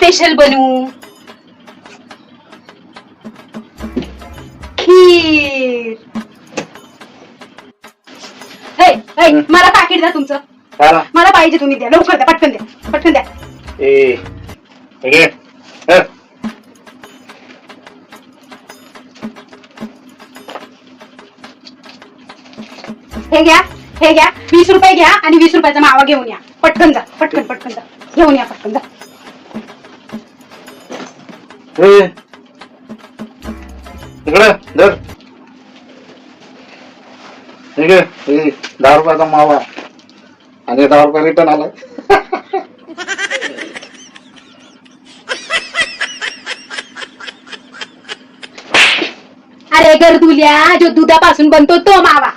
Special बनवू? खीर. मला पाकिट द्या तुमचं. मला पाहिजे, तुम्ही द्या लवकर, द्या पटकन, द्या पटकन द्या. हे घ्या, हे घ्या, 20 रुपये घ्या आणि 20 रुपयाचा मावा घेऊन या. पटकन जा, पटकन पटकन जा, घेऊन या पटकन जा. इकडे धर. 10 रुपयाचा मावा आणि 10 रुपये रिटर्न आला. अरे गर्दुल्या, जो दुधापासून बनतो तो मावा.